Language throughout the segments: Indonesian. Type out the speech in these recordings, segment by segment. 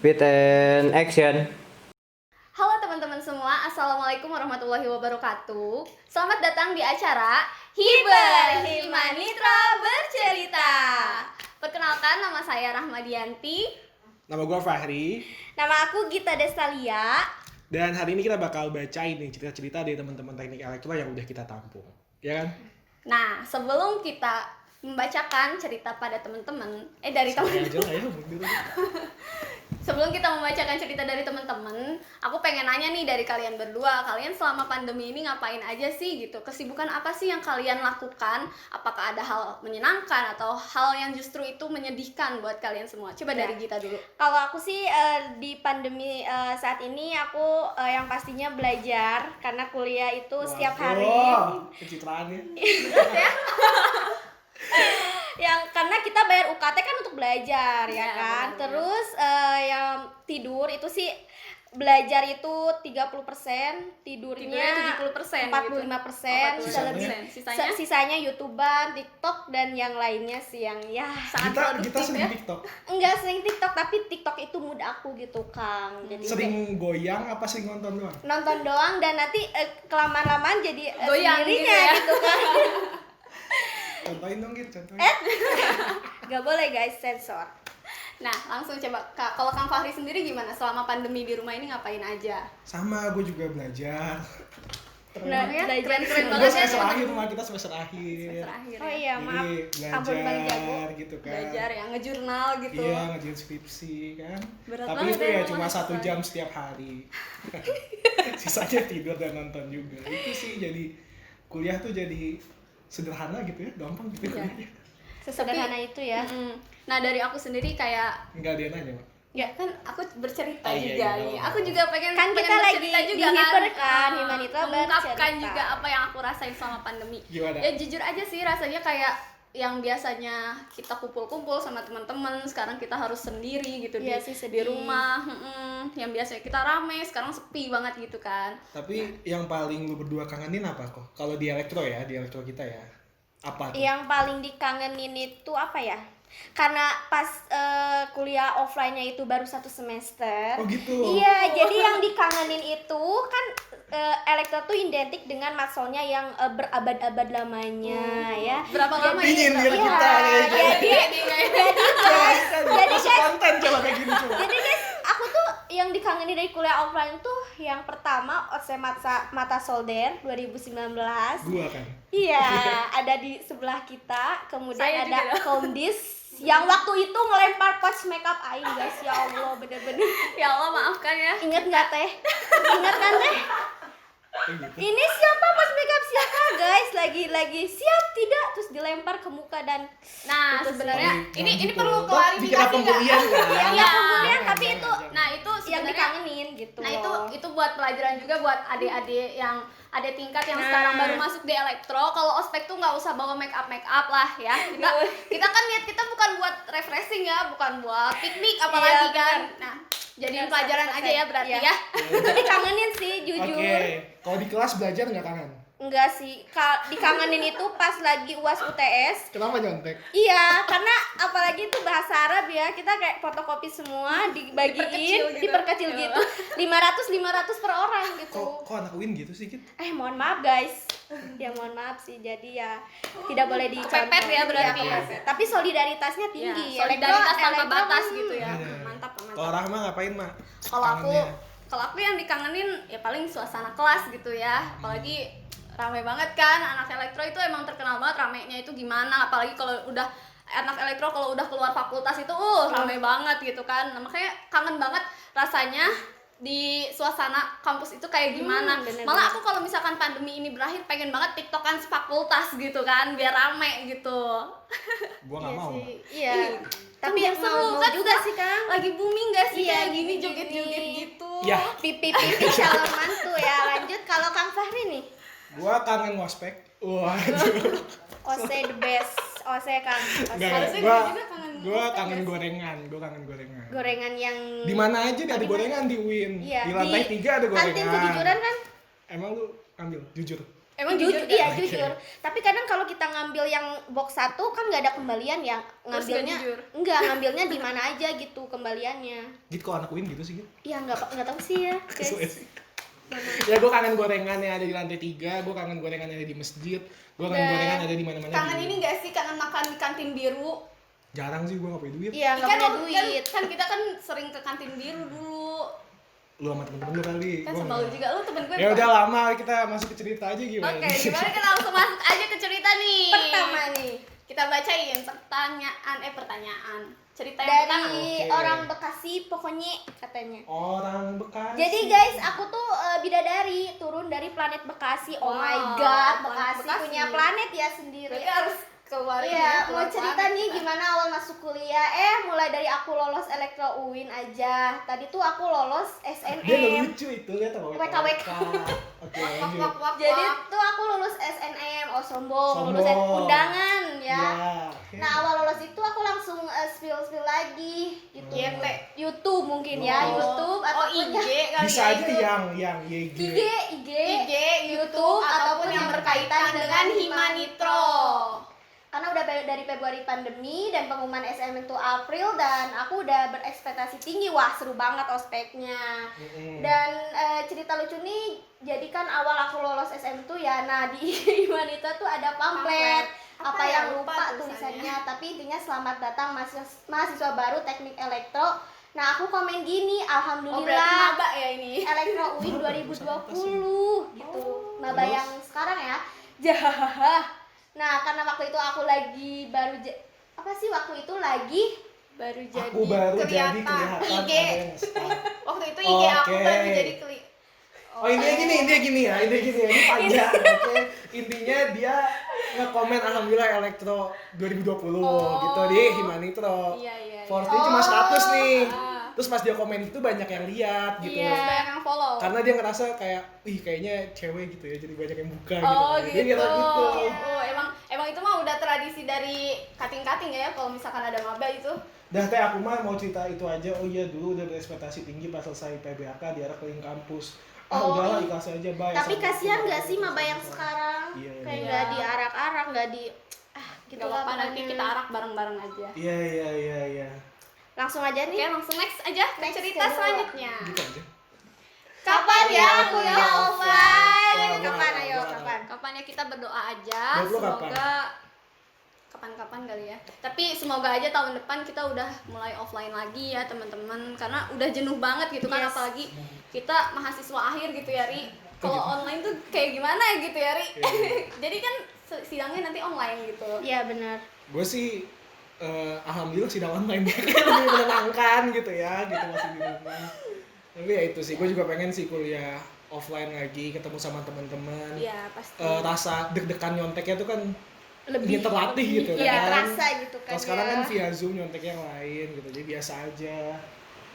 Speed and action. Halo teman-teman semua, Assalamualaikum warahmatullahi wabarakatuh. Selamat datang di acara Hiber Himanitra Bercerita. Perkenalkan, nama saya Rahmadianti. Nama gue Fahri. Nama aku Gita Destalia. Dan hari ini kita bakal bacain nih cerita-cerita dari teman-teman teknik elektro yang udah kita tampung. Ya kan? Nah, sebelum kita membacakan cerita pada teman-teman, dari teman-teman. Aja lah ya, mundur. Sebelum kita membacakan cerita dari teman-teman, aku pengen nanya nih dari kalian berdua, kalian selama pandemi ini ngapain aja sih gitu? Kesibukan apa sih yang kalian lakukan? Apakah ada hal menyenangkan atau hal yang justru itu menyedihkan buat kalian semua? Coba dari Gita dulu. Kalau aku sih di pandemi saat ini aku yang pastinya belajar karena kuliah itu setiap hari. Pencitraannya. Yang karena kita bayar UKT kan untuk belajar ya Ya, kan. benar-benar. Terus yang tidur itu sih belajar itu 30%, tidurnya 70% 45%, gitu. Sisanya YouTuber, TikTok dan yang lainnya sih yang ya sangat Kita produktif sering ya. TikTok. enggak sering TikTok tapi TikTok itu mood aku gitu Kang. Jadi Sering goyang apa sering nonton doang? nonton doang dan nanti kelamaan-lamaan jadi Goyang sendirinya gitu ya. gitu kan. Contohin dong gitu, contohin. Gak boleh guys, sensor. Nah, langsung coba kalau Kang Fahri sendiri gimana selama pandemi di rumah ini ngapain aja? Sama, gue juga belajar. Nah, Ya, belajar keren-keren semua. Gue banget semester ya. akhir, rumah kita semester akhir. Semester akhir. Oh Ya. iya, maaf. Jadi Ampun paling jago. belajar gitu kan. Belajar ya, ngejurnal gitu. Iya, ngerjain skripsi kan. Berat Tapi banget itu ya ya emang cuma mahasiswa. 1 jam setiap hari. Sisanya tidur dan nonton juga. Itu sih jadi kuliah tuh jadi sederhana gitu ya, gampang gitu Iya. kuliahnya. Sesederhana itu ya. Mm-mm. Nah, dari aku sendiri kayak Enggak dia nanya, Mak. ya kan aku bercerita Oh, iya, juga iya, nih. iya. Aku juga pengen Kan pengen kita lagi bercerita juga di Hiper kan, Ah, Himanitra mengungkapkan bercerita. juga apa yang aku rasain selama pandemi. Gimana? Ya jujur aja sih rasanya kayak yang biasanya kita kumpul-kumpul sama teman-teman, sekarang kita harus sendiri gitu Iya di sih, di sedih. rumah. Yang biasanya kita rame, sekarang sepi banget gitu kan. Tapi yang paling lu berdua kangenin apa kok? Kalau di elektro ya, di elektro kita ya. Apa tuh? Yang paling dikangenin itu apa ya? Karena pas kuliah offline-nya itu baru 1 semester. Oh gitu. Iya, jadi yang dikangenin itu kan elektro tuh identik dengan masolnya yang berabad-abad lamanya ya. Berapa lama Ingin ini? biar Iya, kita kayak gitu. jadi guys, jadi Masuk konten coba kayak gini coba. jadi guys, aku tuh yang dikangenin dari kuliah offline tuh yang pertama OC Mata Solder 2019. Gua kan. Iya, ada di sebelah kita. Kemudian Saya juga ada dong. Komdis yang waktu itu ngelempar pouch makeup aing guys. Ya Allah, bener-bener. Ya Allah, maafkan ya. Ingat nggak teh? Ingat kan teh? Kayak gitu. Ini siapa pouch makeup siapa guys? Lagi siap tidak? Terus dilempar ke muka dan Nah, Itu sih. sebenarnya Paling ini gitu. perlu Toh, klarifikasi dikira pembelian nggak? kan? yang Iya. kemudian tapi Jangan, itu jangan. Nah, itu yang sebenarnya dikangenin gitu. Nah loh. itu buat pelajaran juga buat adik-adik yang adik tingkat yang Nah. sekarang baru masuk di elektro. Kalau ospek tuh nggak usah bawa make up lah ya. Kita kan niat kita bukan buat refreshing ya, bukan buat piknik apalagi Iya, kan. benar. Nah, jadiin Benar, pelajaran 100%. aja ya berarti Iya. ya. Itu dikangenin sih jujur. Oke, kalau di kelas belajar nggak kangen? Enggak sih, dikangenin itu pas lagi UAS UTS. Kenapa nyontek? Iya, karena apalagi itu bahasa Arab ya, kita kayak fotokopi semua Diperkecil diperkecil gitu. gitu. 500 per orang gitu. Kok anak UIN gitu sih, Kit? Mohon maaf guys. Ya mohon maaf sih. Jadi ya tidak boleh dicontoh. Kepepet ya berarti. Iya, kepepet. Tapi solidaritasnya tinggi. Ya, solidaritas tanpa Elektro, batas gitu ya. Iya. Mantap, Kalau mantap. Rahma ngapain, Mak? Kalau Kangennya. aku yang dikangenin ya paling suasana kelas gitu ya. Apalagi rame banget kan, anak elektro itu emang terkenal banget ramenya itu gimana, apalagi kalau udah anak elektro kalau udah keluar fakultas itu rame banget gitu kan. Nah, makanya kangen banget rasanya di suasana kampus itu kayak gimana. bener Malah banget. aku kalau misalkan pandemi ini berakhir pengen banget tiktokan fakultas gitu kan, biar rame gitu. Gua nggak mau, Mak. sih. Iya. Tapi Tapi yang seru mau kan juga sekarang sih Kang. lagi booming gak sih Iya, kayak gini gini-gini. joget-joget gitu. Ya. Pipi calon mantu ya. Lanjut kalau Kang Fahri nih. Gua kangen ngospek. Waduh. OC the best. OC Kang. OC. Enggak, Harusnya gua gua juga kangen gua ngospek kangen gak sih? gorengan. Gua kangen gorengan. Gorengan yang Di mana aja ada gorengan di UIN. Iya, Di lantai 3 ada gorengan. kantin kejujuran kan? Emang lu ambil jujur? Emang jujur, jujur iya gak? jujur. Tapi kadang kalau kita ngambil yang box 1 kan nggak ada kembalian ya. Terus Ngambilnya nggak jujur? enggak, ngambilnya di mana aja gitu kembaliannya. Gitu kok anak Win gitu sih gitu. Iya nggak tahu sih ya. Kesel Guys. sih. Ya gue kangen gorengan yang ada di lantai 3, gue kangen gorengan yang ada di masjid, gue kangen Dan gorengan yang ada di mana-mana. Kangen di- ini gak sih, kangen makan di kantin biru? Jarang sih gue nggak punya duit. Iya nggak punya duit. Kan kita kan sering ke kantin biru dulu. Lu sama temen-temen lu kali. Kan gua sama lu nggak. juga, lu temen gue Ya bukan? udah lama kita masuk ke cerita aja gimana? Oke, gimana kita langsung masuk aja ke cerita nih. Pertama nih Kita bacain pertanyaan. Cerita yang pertama. dari Oke. orang Bekasi pokoknya katanya. Orang Bekasi. Jadi guys, aku tuh bidadari turun dari planet Bekasi. Oh my Wow, god, planet Bekasi Bekasi. punya planet ya sendiri. Berarti harus keluar Iya, keluar mau cerita planet nih kita. gimana awal masuk kuliah. Mulai dari aku lolos elektro UIN aja. Tadi tuh aku lolos Dia SNM. lucu itu lihat apa? WKWK. Oke, Wak, lanjut. wak, wak, Jadi wak. tuh aku lulus SNM. Oh sombong, lulus Sombong. undangan ya. Oke. Nah awal lolos itu aku langsung spill lagi gitu. YT. YouTube mungkin ya, Oh. YouTube Oh, ataupun IG kali bisa ya aja itu. yang YG. IG, IG, YouTube, ataupun yang berkaitan dengan Himanitro. Karena udah dari Februari pandemi dan pengumuman SM itu April dan aku udah berekspektasi tinggi. Wah seru banget ospeknya. Dan cerita lucu nih, jadi kan awal aku lolos SM tuh ya, nah di Himanita tuh ada pamflet. Apa yang lupa tulisannya, tapi intinya selamat datang mahasiswa baru teknik elektro. Nah aku komen gini, Oh, berarti alhamdulillah maba ya ini. elektro UIN 2020 gitu. Maba Terus? yang sekarang ya. Jahaha. Nah, karena waktu itu aku lagi apa sih waktu itu lagi Baru jadi Aku baru jadi kelihatan. kelihatan IG. ada yang start. Waktu itu IG aku Oke. baru jadi Oh ini gini ya, ini panjang, oke. Intinya dia nge-komen alhamdulillah elektro 2020 gitu di Himanitro. Iya. Force-nya cuma 100 nih. Ah. Terus pas dia komen itu banyak yang lihat gitu. Terus banyak yang follow. Karena dia ngerasa kayak, ih kayaknya cewek gitu ya, jadi banyak yang buka Oh gitu. gitu. Dia kira gitu. Oh, emang itu mah udah tradisi dari kating-kating ya kalau misalkan ada maba itu. Dah teh aku mah mau cerita itu aja. Oh iya dulu udah berekspektasi tinggi pas selesai PBAK diarah keliling kampus. Oh, Udahlah iya. ikhlas aja bye. tapi Sampai kasihan ketemu nggak sih lagi maba yang sama-sama. sekarang Iya, kayak iya. nggak diarak-arak, nggak di gitu Gak lah apa-apa, nanti pokoknya. kita arak bareng-bareng aja. Iya. Langsung aja Oke, nih. langsung next aja ke Next cerita kedua. selanjutnya. Gitu aja. Kapan ya kuliah kuliah offline? Wah, Kapan wah, ayo wah. kapan? Kapan ya kita berdoa aja, Buat lu semoga kapan-kapan kali ya. Tapi semoga aja tahun depan kita udah mulai offline lagi ya teman-teman, karena udah jenuh banget gitu kan, Yes. apalagi kita mahasiswa akhir gitu ya Ri. Kalau Gitu. online tuh kayak gimana gitu ya Ri. Iya. Jadi kan sidangnya nanti online gitu. Iya benar. Gue sih alhamdulillah sidang online lebih menenangkan gitu ya, gitu masih di rumah. Tapi ya itu sih, gue juga pengen sih kuliah offline lagi, ketemu sama teman-teman. Iya pasti. Rasa deg-degan nyonteknya tuh kan Lebih- ingin terlatih gitu Iya kan. terasa gitu kan Kalau sekarang ya. kan via Zoom nyonteknya yang lain gitu, jadi biasa aja.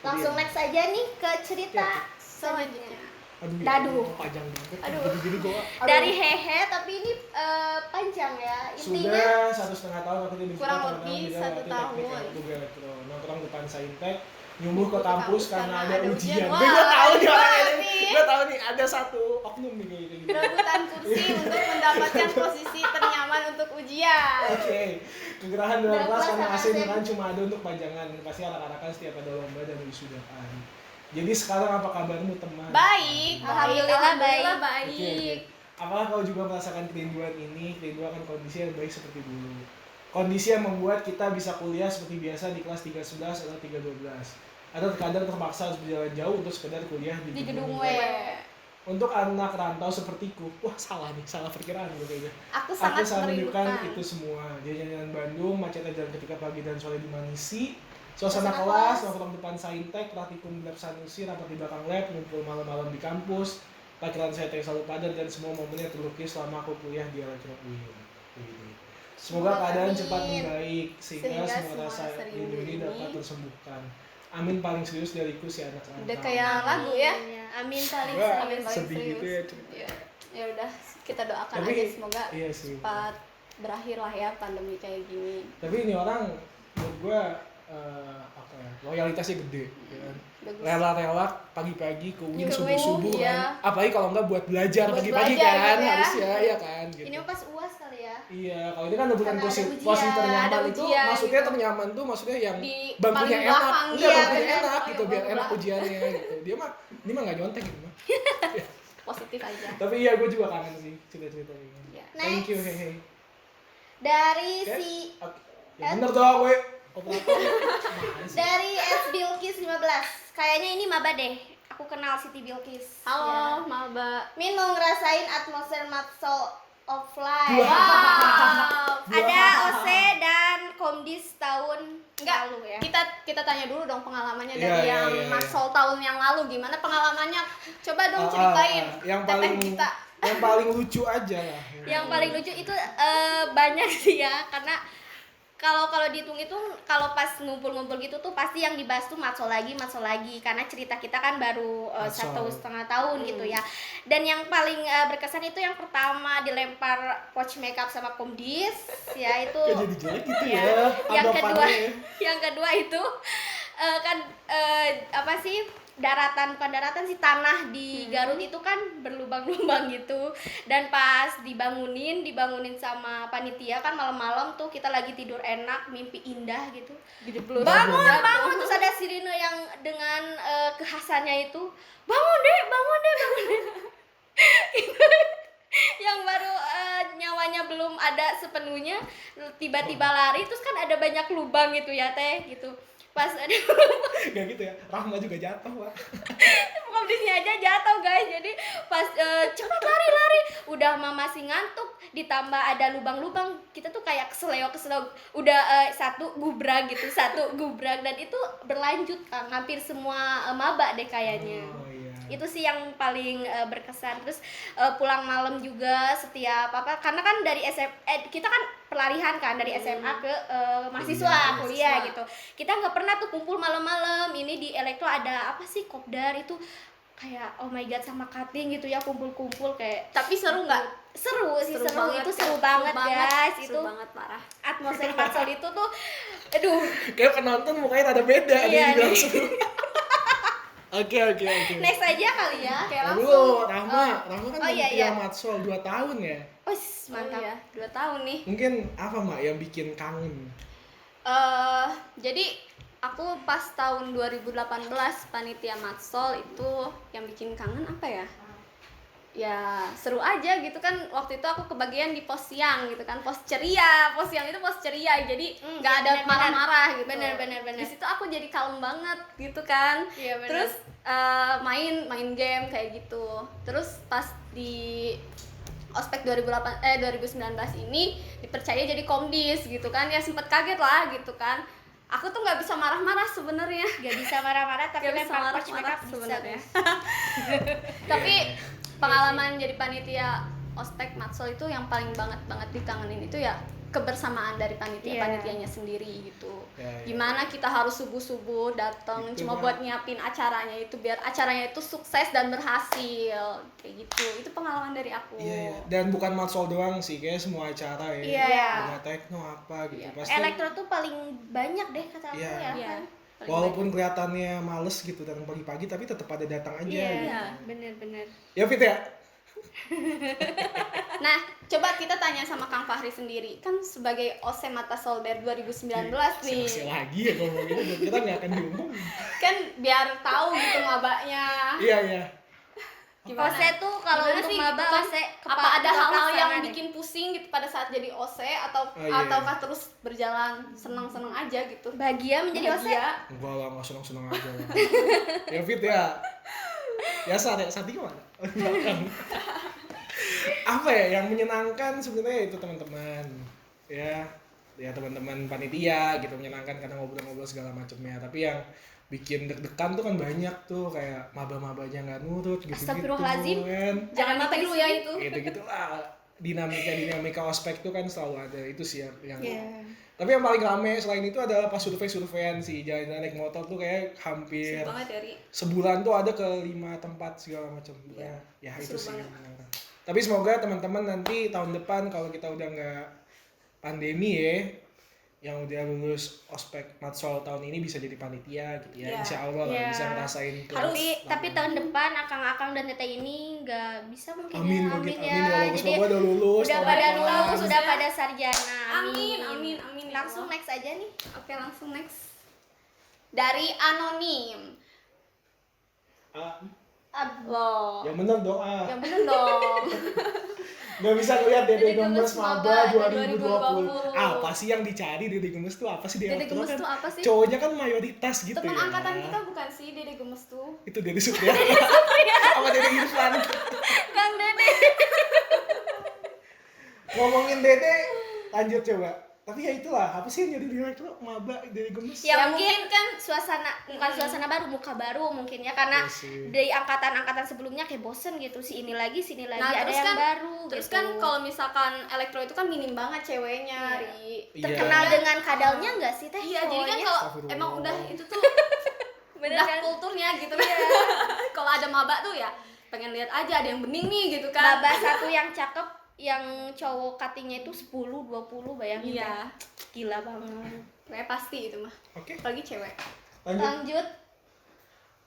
Langsung Jadi, next aja nih ke cerita Iya, Selanjutnya. Aduh, Daduh. ya, panjang banget. Aduh. Jadi gue dari hehe tapi ini panjang ya. Intinya sudah 1,5 tahun aku jadi Kurang lebih 1 tahun. nongkrong depan Saintek, nyumbuh ke kampus karena ada ujian. Wah, Gue tahu nih orang gimana ini, sih? gue tahu nih ada satu oknum nih kayak gini. Rebutan kursi untuk mendapatkan posisi ternyaman untuk ujian. Oke, kegerahan dalam Dalam kelas kelas karena sama AC AC. kan cuma ada untuk pajangan. Pasti anak-anakan setiap ada lomba dan wisudaan. Jadi sekarang apa kabarmu teman? Baik, Alhamdulillah baik. baik. Apakah kau juga merasakan kerinduan ini? Kerinduan akan kondisi yang baik seperti dulu. Kondisi yang membuat kita bisa kuliah seperti biasa di kelas 311 atau 312. Atau terkadang terpaksa harus berjalan jauh untuk sekedar kuliah di gedung W. Untuk anak rantau sepertiku, wah salah nih, salah perkiraan gue kayaknya. Aku Aku sangat sangat merindukan merindukan itu semua. Jalan-jalan Bandung, macetnya jalan ketika pagi dan sore di Manisi, suasana Suasana kelas, kelas. nongkrong depan Saintek, praktikum di lab Sanusi, rapat di belakang lab, ngumpul malam-malam di kampus, parkiran saya selalu padat dan semua momennya terlukis selama aku kuliah di Elektro UIN. Semoga keadaan Amin. cepat membaik sehingga Sehingga semua semua rasa rasa rindu ini rindu dapat ini tersembuhkan. Amin paling serius dariku si anak rantau. udah kayak lagu ya. Iya, amin paling Wah, Amin serius. paling sedih serius. gitu ya cerita. Ya, ya udah kita doakan Tapi, aja semoga iya sih. cepat berakhir lah ya pandemi kayak gini. Tapi ini orang menurut gue apa ya, loyalitasnya gede ya kan. Bagus. Rela-rela pagi-pagi ke UIN Ke subuh-subuh UIN, iya. kan, apalagi kalau nggak buat belajar Buat pagi-pagi belajar kan gitu ya. harusnya ya kan gitu. Ini pas UAS kali ya. Iya, kalau ini kan bukan Karena ada posisi ujian, ternyaman ada itu ujian maksudnya gitu. ternyaman tuh maksudnya yang Di bangkunya paling enak, belakang, enggak iya, bangkunya bener. enak Oh, gitu iya, biar bangku enak belakang. ujiannya gitu. Dia mah nggak nyontek gitu mah. Positif aja. Tapi iya gue juga kangen sih cerita-cerita ini. Ya. Thank you hehe. Dari Oke. si Ya bener dong gue. Operator. Apaan sih? dari S Bilkis 15. Kayaknya ini maba deh. Aku kenal Siti Bilkis. Halo, Ya. maba. Min mau ngerasain atmosfer Matsol offline. Wow. Ada OC dan Komdis tahun Enggak, lalu ya. kita tanya dulu dong pengalamannya Iya, dari iya, yang iya, iya. Matsol tahun yang lalu, gimana pengalamannya? Coba dong ceritain. Yang Teteh paling kita. yang paling lucu aja lah. Yang paling lucu itu banyak sih ya, karena kalau dihitung-hitung kalau pas ngumpul-ngumpul gitu tuh pasti yang dibahas tuh Matsol lagi karena cerita kita kan baru Matsol. 1,5 tahun gitu ya. Dan yang paling berkesan itu yang pertama dilempar pouch makeup sama Komdis ya itu. Kok jadi jelek gitu ya? Yang kedua, anggapannya. yang kedua itu kan apa sih bukan daratan sih, tanah di Garut itu kan berlubang-lubang gitu. Dan pas dibangunin sama panitia kan malam-malam tuh kita lagi tidur enak, mimpi indah gitu. Dijeblus. Bangun terus ada sirine yang dengan kekhasannya itu, bangun deh. Itu yang baru nyawanya belum ada sepenuhnya tiba-tiba lari terus kan ada banyak lubang gitu ya teh gitu. Pas ada Gak gitu ya. Rahma juga jatuh, Pak. Komdisnya aja jatuh guys, jadi pas cepat lari udah mama masih ngantuk ditambah ada lubang-lubang kita tuh kayak keseleo udah satu gubrak dan itu berlanjut hampir semua maba deh kayaknya. Oh iya. Itu sih yang paling berkesan. Terus pulang malam juga setiap apa, karena kan dari kita kan pelarihan kan dari SMA ke mahasiswa kuliah gitu. Kita nggak pernah tuh kumpul malam-malam. Ini di Elektro ada apa sih, kopdar itu kayak oh my god sama cutting gitu ya, kumpul-kumpul kayak. Tapi seru nggak? Seru sih, seru banget, itu kan? seru banget guys. Seru Itu banget parah. atmosfer Matsol itu tuh aduh. Kayak penonton mukanya ada beda Iya, dia bilang nih. seru. Oke. Next aja kali ya. Kayak Lalu langsung. Rahma kan Oh, iya, panitia iya. Matsol 2 tahun ya. Mantap. Oh, iya, 2 tahun nih. Mungkin apa Mak yang bikin kangen? Jadi aku pas tahun 2018 panitia Matsol itu yang bikin kangen apa ya? Ya seru aja gitu kan, waktu itu aku kebagian di pos siang gitu kan, pos ceria, pos siang itu pos ceria, jadi nggak iya, ada bener-bener. marah-marah gitu. Bener. Di situ aku jadi kalem banget gitu kan. Iya, bener. Terus main game kayak gitu. Terus pas di ospek 2019 ini dipercaya jadi komdis gitu kan, ya sempet kaget lah gitu kan. Aku tuh nggak bisa marah-marah sebenarnya. Gak bisa marah-marah tapi Nggak bisa lempar pouch marah-marah makeup bisa sebenarnya. guys. Tapi pengalaman jadi panitia ospek Matsol itu yang paling banget dikangenin itu ya kebersamaan dari panitianya sendiri gitu. Ya. Gimana kita harus subuh datang Itu cuma mah. buat nyiapin acaranya itu biar acaranya itu sukses dan berhasil kayak gitu. Itu pengalaman dari aku. Iya. Dan bukan Matsol doang sih, kayak semua acara ya. Iya. Bunga tekno apa gitu. Iya. Pasti Elektro tuh paling banyak deh kata aku Iya. ya Iya. kan. Paling walaupun kelihatannya males gitu datang pagi-pagi tapi tetap pada datang aja. Iya, Gitu. bener. Ya Fit ya. Nah, coba kita tanya sama Kang Fahri sendiri. Kan sebagai OC Mata Solder 2019 nih. Masih lagi ya ngomong gitu, dan kita nggak akan diumum. Kan biar tahu gitu mabaknya. Iya. Gimana? OC tuh kalau Gimana untuk sih? maba Bukan, OC apa ada hal-hal yang pelaksana deh. bikin pusing gitu pada saat jadi OC atau Oh, iya. ataukah terus berjalan seneng-seneng aja gitu? bahagia menjadi OC? Bahagia. Enggak lah, nggak seneng-seneng aja lah. Ya Fit ya. Biasa deh, Santi gimana? Apa ya yang menyenangkan sebenarnya itu teman-teman. Ya teman-teman panitia gitu menyenangkan karena ngobrol-ngobrol segala macamnya. Tapi yang bikin deg-degan tuh kan banyak tuh, kayak maba-mabanya nggak nurut gitu-gitu Astagfirullahaladzim. kan. Jangan mati dulu ya itu. Gitu lah, dinamika ospek tuh kan selalu ada, itu sih yang Iya. tapi yang paling rame selain itu adalah pas survei-surveian sih, jalan naik motor tuh kayak hampir Seru banget dari sebulan tuh ada ke 5 tempat segala macam. Ya itu seru sih banget. yang menyenangkan. Tapi semoga teman-teman nanti tahun depan kalau kita udah nggak pandemi ya, yang udah lulus ospek Matsol tahun ini bisa jadi panitia gitu ya. Iya. Insya Allah lah Iya. bisa ngerasain Tapi tahun depan akang-akang dan teteh ini nggak bisa mungkin amin, ya. amin, ya. amin. Walaupun Jadi semua udah lulus. udah tahun pada depan. lulus, udah Ya. pada sarjana. Amin, amin, amin. ya Langsung Allah. next aja nih. Oke, langsung next. Dari anonim. Loh. Yang bener doa. Yang bener dong. Gak bisa ngeliat Dede Dede Gemes Gemes Maba Maba 2020. 2020. Apa sih yang dicari Dede Gemes tuh apa sih? Di Dede elektro Gemes kan tuh apa sih? cowoknya kan mayoritas gitu Teman ya. angkatan kita bukan sih Dede Gemes tuh? Itu Dede Supriya. Sama Dede Irfan. Kang Dede. Ngomongin Dede, lanjut coba. Tapi ya itulah, apa sih yang jadi direktur Maba Dede Gemes? Ya, Ya, mungkin mungkin kan bukan suasana baru, muka baru mungkin ya, karena Iya sih. dari angkatan-angkatan sebelumnya kayak bosen gitu, sini lagi Nah, ada terus yang kan, baru terus gitu. kan kalau misalkan elektro itu kan minim banget ceweknya, Iya. Ri. Iya. Terkenal dengan kadalnya nggak sih teh? Iya, jadi kan cowoknya? kalau Astagfirullah. emang udah itu tuh Bener udah kan? kulturnya gitu kan. Kalau ada maba tuh ya pengen lihat aja ada yang bening nih gitu kan. Maba satu yang cakep, yang cowok cuttingnya itu 10-20, bayangin Iya. teh. Gila banget. Kayak pasti itu mah. Oke, Apalagi cewek. lanjut. Lanjut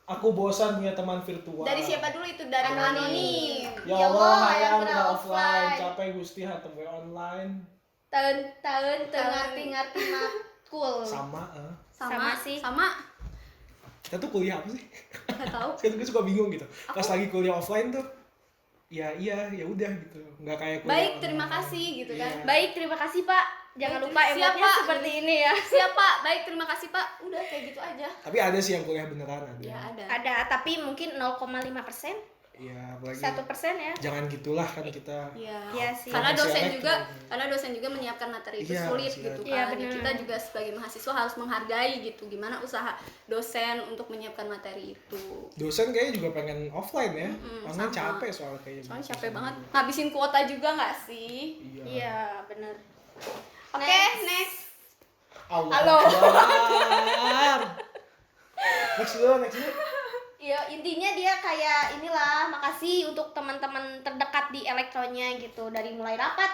Aku bosan punya teman virtual. Dari siapa dulu itu? Dari anonim. Ya Allah, hayang pernah offline, capek gusti hatem we online. tahun-tahun ngerti-ngerti makul. Sama, Sama sih. Sama. kita tuh kuliah apa sih? Gak tahu. Gue suka bingung gitu. Pas lagi kuliah offline tuh, ya udah gitu. Nggak kayak kuliah Baik, online. terima kasih gitu kan. Iya. Baik, terima kasih Pak. Jangan lupa Siap, emotnya Pak. seperti ini ya. Siap Pak, baik terima kasih Pak. Udah kayak gitu aja. Tapi ada sih yang kuliah beneran ada. Ya ada. Ada, tapi mungkin 0,5%, Iya, apalagi 1% ya. jangan gitulah kan kita. Iya. Iya sih. Karena Masih dosen elektro. juga, karena dosen juga menyiapkan materi itu Iya, sulit masih gitu ada. kan. Iya, Ya, benar. kita juga sebagai mahasiswa harus menghargai gitu gimana usaha dosen untuk menyiapkan materi itu. Dosen kayaknya juga pengen offline ya. Online sama. capek soalnya kayaknya. Soalnya capek banget. Ngabisin kuota juga nggak sih? Iya. Iya, benar. Oke, next. Allah Halo. Akbar. Next dulu. Ya intinya dia kayak inilah, makasih untuk teman-teman terdekat di elektronya gitu, dari mulai rapat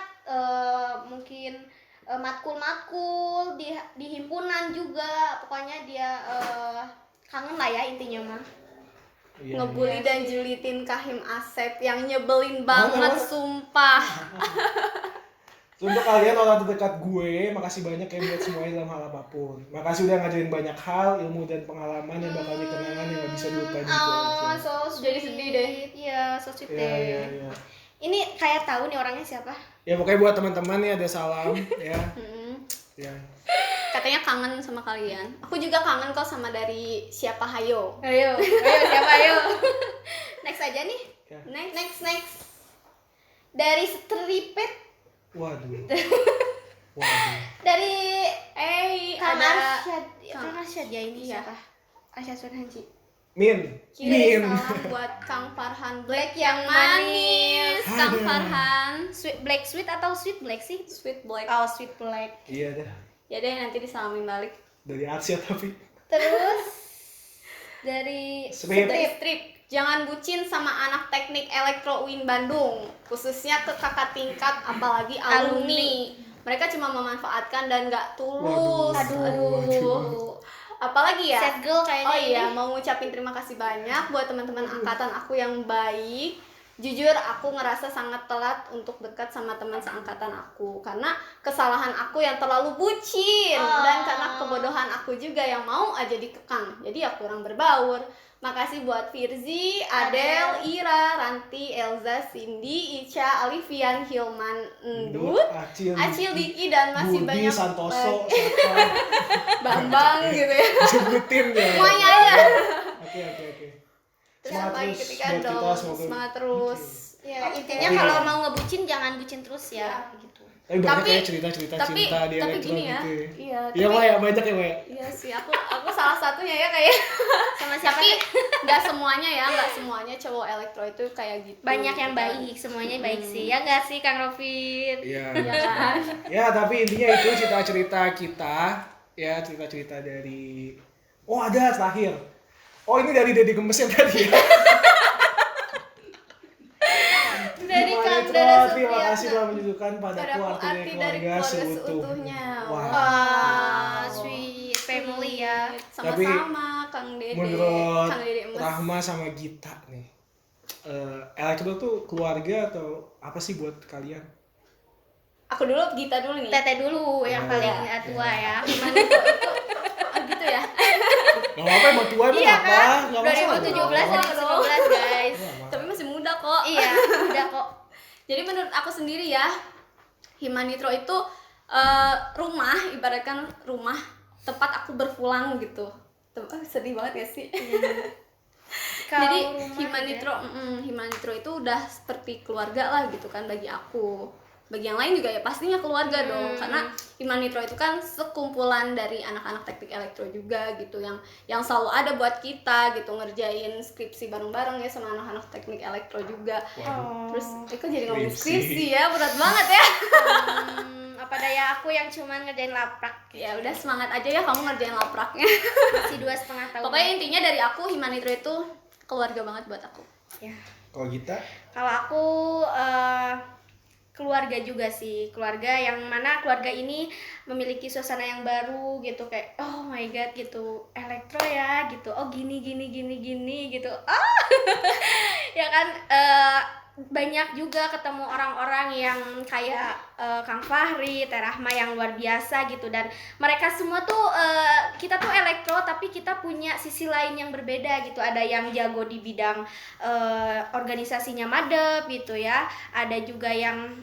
mungkin matkul-matkul di himpunan juga, pokoknya dia kangen lah ya intinya mah. Iya, Ngebully iya. dan julitin Kahim Asep yang nyebelin banget, Mana? sumpah. Untuk kalian orang terdekat gue, makasih banyak ya buat semuanya dalam hal apapun. Makasih udah ngajarin banyak hal, ilmu dan pengalaman yang bakal dikenangan yang gak bisa dilupain gitu aja. So Jadi sedih deh. Iya, so sweet Iya, deh. iya, iya. Ini kayak tahu nih orangnya siapa. Ya pokoknya buat teman-teman nih ada salam ya. Mm. Ya. Katanya kangen sama kalian. Aku juga kangen kok sama dari siapa hayo. Ayo siapa ayo. Next aja nih. Ya. Next. Dari Stripet, Waduh. dari Kang ada Arsyad ya ini Iya. siapa? Arsyad Sunhanji. Min. kirim salam buat Kang Farhan Black yang manis. Kang Aduh. Farhan, Sweet black sweet atau sweet black sih? sweet black. Oh, sweet black. Iya dah. Ya deh nanti disalamin balik. Dari Asia tapi. Terus dari Strip. Strip. Jangan bucin sama anak teknik elektro UIN Bandung, khususnya ke kakak tingkat apalagi alumni. Mereka cuma memanfaatkan dan nggak tulus. Waduh. Apalagi ya? Sad girl kayaknya Oh iya, ini. mau ngucapin terima kasih banyak buat teman-teman angkatan aku yang baik. Jujur aku ngerasa sangat telat untuk dekat sama teman seangkatan aku karena kesalahan aku yang terlalu bucin dan karena kebodohan aku juga yang mau aja dikekang. Jadi ya kurang berbaur. Makasih buat Firzi, Adel, Ira, Ranti, Elza, Cindy, Ica, Alifian, Hilman, Endut, Acil, Diki dan masih Budi, banyak Santoso, lagi. siapa? Bambang gitu ya. Sebutin ya. Semuanya aja. Oke. Terus Semangat apa lagi terus ketika buat kita, dong, semoga- semangat terus. Ya, Oke. intinya Iya. kalau mau ngebucin jangan bucin terus ya, gitu. Tapi banyak Tapi- ya cerita-cerita tapi cinta di elektro gini ya, gitu. iya, Iya, tapi- Wak, ya banyak ya, Wak. Iya sih, aku salah satunya ya kayak. Sama siapa Tapi nih? nggak semuanya ya, nggak semuanya cowok elektro itu kayak gitu. Banyak yang gitu kan. baik, semuanya baik sih. Ya enggak sih Kang Rofin? Iya. Iya kan? Ya, tapi intinya itu cerita-cerita kita, ya cerita-cerita dari. Oh, ada terakhir. Oh, ini dari Dede Gemes yang tadi. Dari Gimana, Kang Tro? Dada Terima Supriya. kasih telah menunjukkan padaku Padaku arti dari keluarga seutuhnya. Wah. Wah, sweet family ya. Sama-sama Kang Dede. Menurut Kang Dede Emes. Rahma sama Gita nih, elektro tuh keluarga atau apa sih buat kalian? Aku dulu, Gita dulu nih. Teteh dulu yang paling tua ya. Gimana kok itu? Oh, gitu ya. Gak apa-apa, emang tua emang Iya apa? kan? Gak masalah. 2017 guys. Tapi masih muda kok. Iya, udah kok. Jadi menurut aku sendiri ya, Himanitro itu rumah, ibaratkan rumah tempat aku berpulang gitu. Sedih banget gak sih? Jadi Himanitro itu udah seperti keluarga lah gitu kan bagi aku. Bagi yang lain juga ya pastinya keluarga dong, karena Himanitro itu kan sekumpulan dari anak-anak teknik elektro juga gitu, yang selalu ada buat kita gitu, ngerjain skripsi bareng-bareng ya sama anak-anak teknik elektro juga. Terus kok jadi ngomong skripsi ya, berat banget ya. Apa daya aku yang cuman ngerjain laprak. Ya udah, semangat aja ya kamu ngerjain lapraknya. Masih 2,5 tahun. Pokoknya intinya dari aku Himanitro itu keluarga banget buat aku. Ya. Kalau Gita? Kalau aku keluarga juga sih, keluarga yang mana keluarga ini memiliki suasana yang baru gitu, kayak oh my god gitu, elektro ya gitu, oh gini gitu, ya kan. Banyak juga ketemu orang-orang yang kayak Kang Fahri, Teh Rahma yang luar biasa gitu, dan mereka semua tuh kita tuh elektro tapi kita punya sisi lain yang berbeda gitu. Ada yang jago di bidang organisasinya madep gitu ya, ada juga yang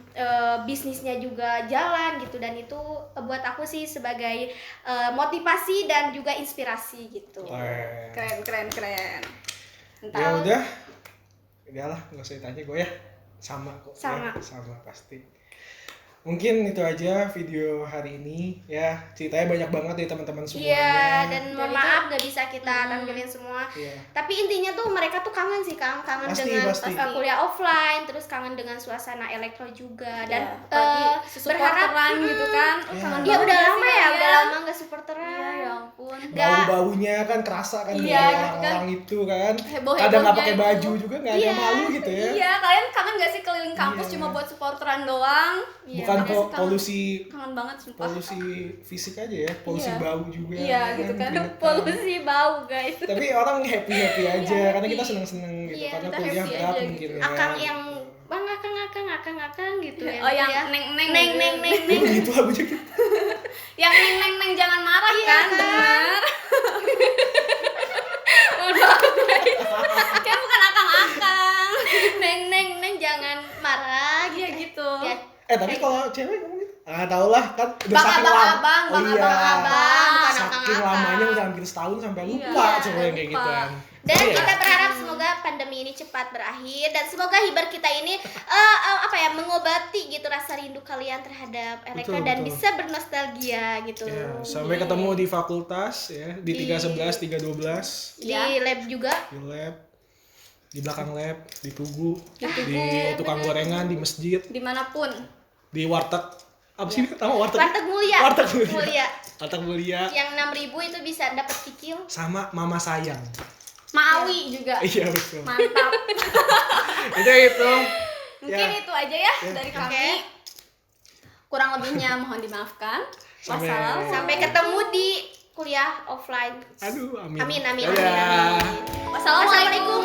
bisnisnya juga jalan gitu, dan itu buat aku sih sebagai motivasi dan juga inspirasi gitu. Keren. Ya udah lah, nggak usah ditanya gue ya, sama kok. Sama. Ya, sama pasti. Mungkin itu aja video hari ini ya, ceritanya banyak banget dari teman-teman semuanya. Iya, dan mohon maaf gak bisa kita tampilin semua. Iya. Tapi intinya tuh mereka tuh kangen sih, Kang. Kangen Pasti, dengan pasti. Kuliah offline, terus kangen dengan suasana elektro juga. Dan berharap berharap gitu kan. Iya. Kangen Iya, banget udah sih lama ya, kalian. udah lama gak supporteran. Iya, ya ampun. Bau-baunya kan kerasa kan Iya, dari gitu orang-orang itu kan. Heboh-hebohnya Kadang nggak pakai itu. baju juga, nggak ada malu gitu ya. Iya, kalian kangen gak sih keliling kampus Iya. cuma buat supporteran doang? Bukan Iya, kangen. polusi Kangen banget sumpah. fisik aja ya, polusi Iya. bau juga. Iya, gitu kan. keringetan. Polusi bau, guys. Tapi orang happy aja Iya, karena happy. kita seneng-seneng gitu, Iya, karena kita kuliah happy berat aja mungkin gitu. ya. Akang yang bang akang gitu ya. Oh, yang ya. neng-neng neng. Gitu lagunya gitu. Yang neng jangan marah Iya, kan, kan? dengar. Mohon maaf guys. Kan bukan akang-akang. Neng jangan marah Iya gitu. gitu. Ya, Tapi kalau cewek ngomong gitu, tau lah kan udah Bang saking abang-abang, lama. bang abang-abang, bukan Saking akang-akang. lamanya udah hampir setahun sampai lupa Iya, cewek yang kayak lupa. gituan. Dan Iya. kita berharap semoga pandemi ini cepat berakhir, dan semoga hibar kita ini mengobati gitu rasa rindu kalian terhadap elektro, Betul, dan betul. bisa bernostalgia gitu. Ya, sampai ketemu di fakultas ya, di 311, 312, Di lab juga. di lab, di belakang lab, di tugu, Di Tugu, di tukang gorengan, di masjid, Dimanapun. di warteg. Apa sih nama warteg? Warteg mulia. Warteg mulia. Mulia. Warteg mulia Yang 6.000 itu bisa dapat kikil. sama Mama Sayang. Maawi juga. Iya betul. Mantap. Itu. Mungkin Ya. itu aja ya Ya. dari Oke. kami. Kurang lebihnya mohon dimaafkan. Sampai- Wassalam. Sampai ketemu di kuliah offline. Aduh, amin. Amin. Dadah. Wassalamualaikum